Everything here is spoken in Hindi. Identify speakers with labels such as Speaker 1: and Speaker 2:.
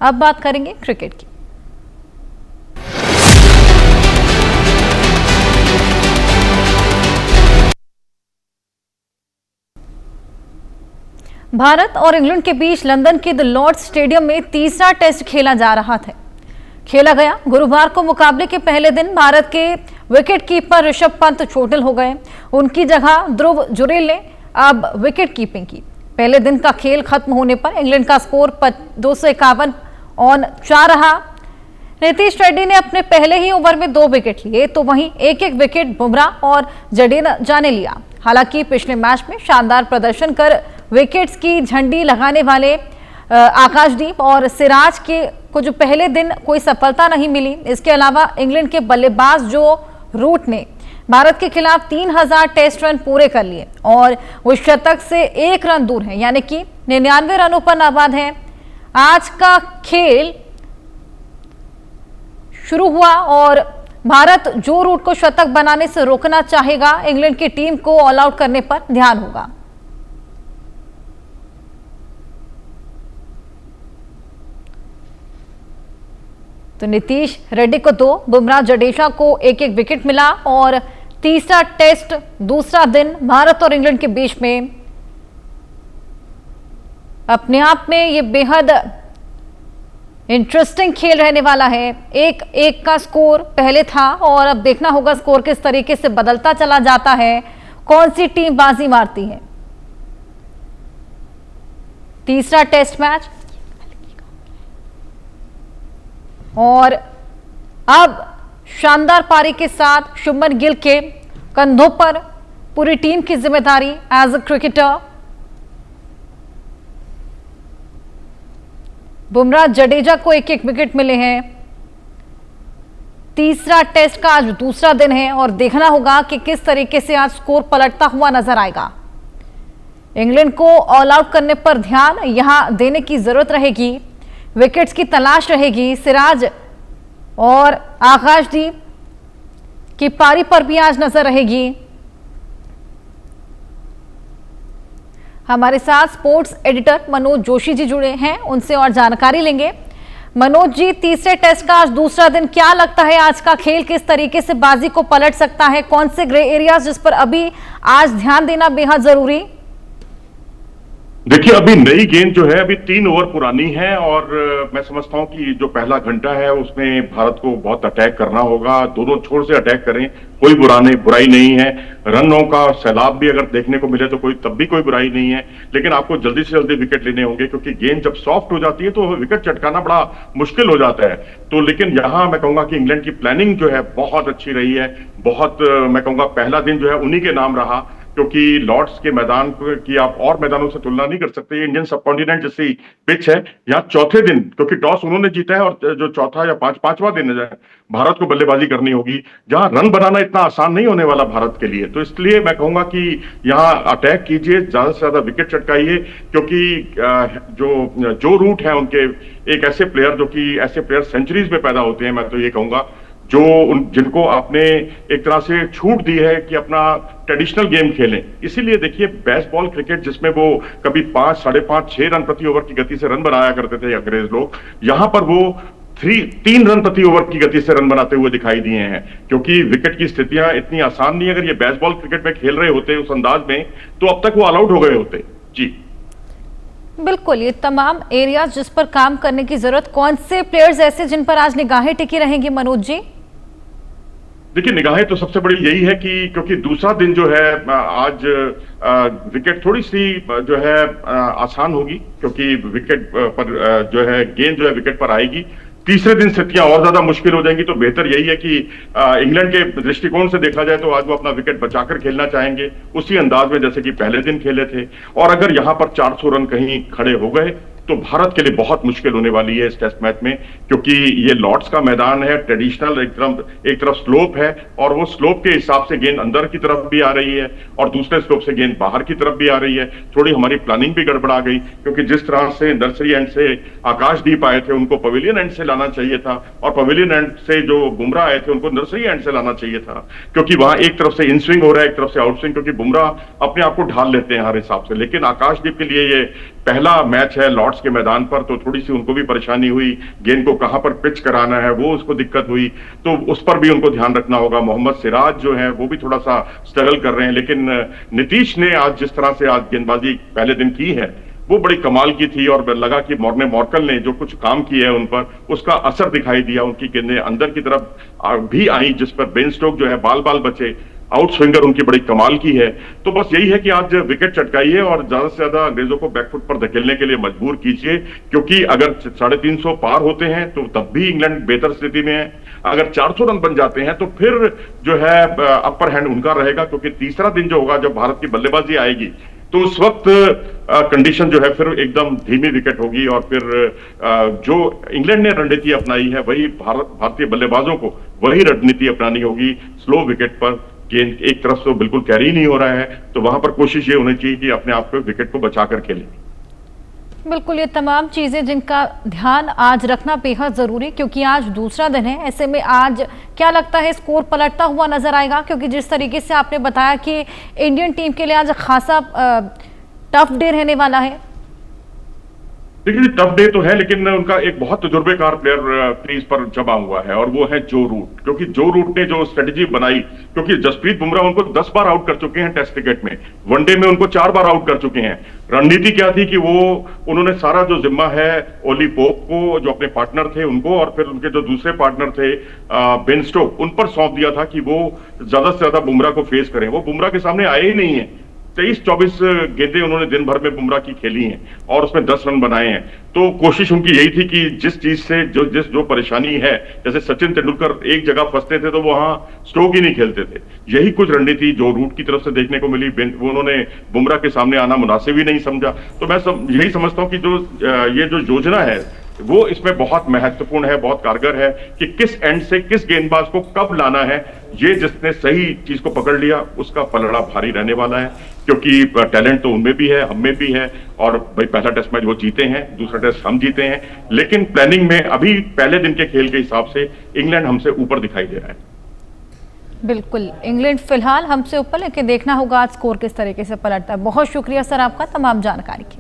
Speaker 1: अब बात करेंगे क्रिकेट की। भारत और इंग्लैंड के बीच लंदन के द लॉर्ड्स स्टेडियम में तीसरा टेस्ट खेला जा रहा था। खेला गया गुरुवार को। मुकाबले के पहले दिन भारत के विकेट कीपर ऋषभ पंत चोटिल हो गए। उनकी जगह ध्रुव जुरेल ने अब विकेट कीपिंग की। पहले दिन का खेल खत्म होने पर इंग्लैंड का स्कोर 251 ऑन 4 रहा। नीतीश रेड्डी ने अपने पहले ही ओवर में 2 विकेट लिए, तो वहीं एक एक विकेट बुमराह और जडेजा ने लिया। हालांकि पिछले मैच में शानदार प्रदर्शन कर विकेट्स की झंडी लगाने वाले आकाशदीप और सिराज को जो पहले दिन कोई सफलता नहीं मिली। इसके अलावा इंग्लैंड के बल्लेबाज जो रूट ने भारत के खिलाफ 3000 टेस्ट रन पूरे कर लिए और वो शतक से 1 रन दूर हैं, यानी कि 99 रनों पर नाबाद हैं। आज का खेल शुरू हुआ और भारत जो रूट को शतक बनाने से रोकना चाहेगा, इंग्लैंड की टीम को ऑल आउट करने पर ध्यान होगा। तो नीतीश रेड्डी को 2, बुमराह जडेजा को एक एक विकेट मिला और तीसरा टेस्ट दूसरा दिन भारत और इंग्लैंड के बीच में अपने आप में ये बेहद इंटरेस्टिंग खेल रहने वाला है। 1-1 का स्कोर पहले था और अब देखना होगा स्कोर किस तरीके से बदलता चला जाता है, कौन सी टीम बाजी मारती है। तीसरा टेस्ट मैच और अब शानदार पारी के साथ शुभमन गिल के कंधों पर पूरी टीम की जिम्मेदारी as a cricketer. Bumrah Jadeja को एक एक विकेट मिले हैं। तीसरा टेस्ट का आज दूसरा दिन है और देखना होगा कि किस तरीके से आज स्कोर पलटता हुआ नजर आएगा। इंग्लैंड को ऑल आउट करने पर ध्यान यहां देने की जरूरत रहेगी। विकेट्स की तलाश रहेगी। सिराज और आकाशदीप की पारी पर भी आज नजर रहेगी। हमारे साथ स्पोर्ट्स एडिटर मनोज जोशी जी जुड़े हैं, उनसे और जानकारी लेंगे। मनोज जी, तीसरे टेस्ट का आज दूसरा दिन, क्या लगता है आज का खेल किस तरीके से बाजी को पलट सकता है? कौन से ग्रे एरियाज जिस पर अभी आज ध्यान देना बेहद जरूरी?
Speaker 2: देखिए, अभी नई गेंद जो है अभी 3 ओवर पुरानी है और मैं समझता हूं कि जो पहला घंटा है उसमें भारत को बहुत अटैक करना होगा। दोनों छोर से अटैक करें, कोई बुराई नहीं है। रनों का सैलाब भी अगर देखने को मिले तो तब भी कोई बुराई नहीं है, लेकिन आपको जल्दी से जल्दी विकेट लेने होंगे क्योंकि गेंद जब सॉफ्ट हो जाती है तो विकेट चटकाना बड़ा मुश्किल हो जाता है। तो लेकिन यहां मैं कहूंगा कि इंग्लैंड की प्लानिंग जो है बहुत अच्छी रही है। बहुत मैं कहूंगा पहला दिन जो है उन्हीं के नाम रहा, क्योंकि लॉर्ड्स के मैदान की आप और मैदानों से तुलना नहीं कर सकते। इंडियन सब कॉन्टिनेंट जैसी पिच है। यहाँ चौथे दिन, क्योंकि टॉस उन्होंने जीता है और जो चौथा या पांचवा दिन है भारत को बल्लेबाजी करनी होगी, जहां रन बनाना इतना आसान नहीं होने वाला भारत के लिए। तो इसलिए मैं कहूंगा कि यहाँ अटैक कीजिए, ज्यादा से ज्यादा विकेट चटकाइए, क्योंकि जो रूट है उनके एक ऐसे प्लेयर ऐसे प्लेयर सेंचुरीज में पैदा होते हैं। मैं तो ये कहूंगा जिनको आपने एक तरह से छूट दी है कि अपना ट्रेडिशनल गेम खेलें। इसीलिए देखिए, बेसबॉल क्रिकेट जिसमें वो कभी 5, 5.5, 6 रन प्रति ओवर की गति से रन बनाया करते थे अंग्रेज लोग, यहां पर वो 3 रन प्रति ओवर की गति से रन बनाते हुए दिखाई दिए हैं, क्योंकि विकेट की स्थितियां इतनी आसान नहीं। अगर ये बेसबॉल क्रिकेट में खेल रहे होते उस अंदाज में तो अब तक वो ऑल आउट हो गए होते। जी
Speaker 1: बिल्कुल, ये तमाम एरियाज जिस पर काम करने की जरूरत, कौन से प्लेयर्स ऐसे जिन पर आज निगाहें टिकी रहेंगी मनोज जी?
Speaker 2: देखिए, निगाहें तो सबसे बड़ी यही है कि क्योंकि दूसरा दिन जो है आज विकेट थोड़ी सी जो है आसान होगी, क्योंकि विकेट पर जो है गेंद जो है विकेट पर आएगी। तीसरे दिन स्थितियां और ज्यादा मुश्किल हो जाएंगी। तो बेहतर यही है कि इंग्लैंड के दृष्टिकोण से देखा जाए तो आज वो अपना विकेट बचाकर खेलना चाहेंगे, उसी अंदाज में जैसे कि पहले दिन खेले थे। और अगर यहां पर 400 रन कहीं खड़े हो गए तो भारत के लिए बहुत मुश्किल होने वाली है इस टेस्ट मैच में, क्योंकि ये लॉर्ड्स का मैदान है, ट्रेडिशनल एक तरफ स्लोप है और वो स्लोप के हिसाब से गेंद अंदर की तरफ भी आ रही है और दूसरे स्लोप से गेंद बाहर की तरफ भी आ रही है। थोड़ी हमारी प्लानिंग भी गड़बड़ा गई, क्योंकि जिस तरह से नर्सरी एंड से आकाशदीप आए थे उनको पवेलियन एंड से लाना चाहिए था और पवेलियन एंड से जो बुमराह आए थे उनको नर्सरी एंड से लाना चाहिए था, क्योंकि वहां एक तरफ से इन स्विंग हो रहा है, एक तरफ से आउट स्विंग, क्योंकि बुमराह अपने आप को ढाल लेते हैं हर हिसाब से। लेकिन आकाशदीप के लिए ये पहला मैच है लॉर्ड्स के मैदान पर, तो थोड़ी सी उनको भी परेशानी हुई, गेंद को कहां पर पिच कराना है वो उसको दिक्कत हुई, तो उस पर भी उनको ध्यान रखना होगा। मोहम्मद सिराज जो है वो भी थोड़ा सा स्ट्रगल कर रहे हैं, लेकिन नीतीश ने आज जिस तरह से आज गेंदबाजी पहले दिन की है वो बड़ी कमाल की थी, और लगा कि मॉर्कल ने जो कुछ काम किया है उन पर उसका असर दिखाई दिया। उनकी गेंदें अंदर की तरफ भी आई, जिस पर बेन स्टोक जो है बाल बाल बचे। आउट स्विंगर उनकी बड़ी कमाल की है। तो बस यही है कि आज विकेट चटकाई है और ज्यादा से ज्यादा अंग्रेजों को बैकफुट पर धकेलने के लिए मजबूर कीजिए, क्योंकि अगर 350 पार होते हैं तो तब भी इंग्लैंड बेहतर स्थिति में है। अगर 400 रन बन जाते हैं तो फिर जो है अपर हैंड उनका रहेगा, क्योंकि तीसरा दिन जो होगा जब भारत की बल्लेबाजी आएगी तो उस वक्त कंडीशन जो है फिर एकदम धीमी विकेट होगी, और फिर जो इंग्लैंड ने रणनीति अपनाई है वही भारतीय बल्लेबाजों को वही रणनीति अपनानी होगी। स्लो विकेट पर गेंद एक तरफ से बिल्कुल कैरी नहीं हो रहा है, तो वहां पर कोशिश ये होनी चाहिए कि अपने आप को विकेट को बचाकर खेलें।
Speaker 1: बिल्कुल, ये तमाम चीजें जिनका ध्यान आज रखना बेहद जरूरी, क्योंकि आज दूसरा दिन है। ऐसे में आज क्या लगता है स्कोर पलटता हुआ नजर आएगा? क्योंकि जिस तरीके से आपने बताया कि इंडियन टीम के लिए आज खासा टफ डे रहने वाला है।
Speaker 2: देखिए टफ डे तो है, लेकिन उनका एक बहुत तजुर्बेकार प्लेयर क्रीज पर जमा हुआ है और वो है जो रूट। क्योंकि जो रूट ने जो स्ट्रेटेजी बनाई, क्योंकि जसप्रीत बुमराह उनको 10 बार आउट कर चुके हैं टेस्ट क्रिकेट में, वनडे में उनको 4 बार आउट कर चुके हैं। रणनीति क्या थी कि उन्होंने सारा जो जिम्मा है ओली पोप को, जो अपने पार्टनर थे उनको, और फिर उनके जो दूसरे पार्टनर थे बेन स्टोक, उन पर सौंप दिया था कि वो ज्यादा से ज्यादा बुमराह को फेस करें। वो बुमराह के सामने आए ही नहीं है। 23-24 गेंदें उन्होंने दिन भर में बुमराह की खेली हैं और उसमें 10 रन बनाए हैं। तो कोशिश उनकी यही थी कि जिस चीज से जो परेशानी है, जैसे सचिन तेंदुलकर एक जगह फंसते थे तो वहां स्ट्रोक ही नहीं खेलते थे, यही कुछ रणनीति जो रूट की तरफ से देखने को मिली। वो उन्होंने बुमराह के सामने आना मुनासिब ही नहीं समझा। तो मैं यही समझता हूं कि ये जो योजना है वो इसमें बहुत महत्वपूर्ण है, बहुत कारगर है कि किस एंड से किस गेंदबाज को कब लाना है। ये जिसने सही चीज को पकड़ लिया उसका पलड़ा भारी रहने वाला है, क्योंकि टैलेंट तो उनमें भी है, हम में भी है। और भाई पहला टेस्ट मैच वो जीते हैं, दूसरा टेस्ट हम जीते हैं, लेकिन प्लानिंग में अभी पहले दिन के खेल के हिसाब से इंग्लैंड हमसे ऊपर दिखाई दे रहा है।
Speaker 1: बिल्कुल, इंग्लैंड फिलहाल हमसे ऊपर, लेकिन देखना होगा आज स्कोर किस तरीके से पलटता है। बहुत शुक्रिया सर आपका तमाम जानकारी की।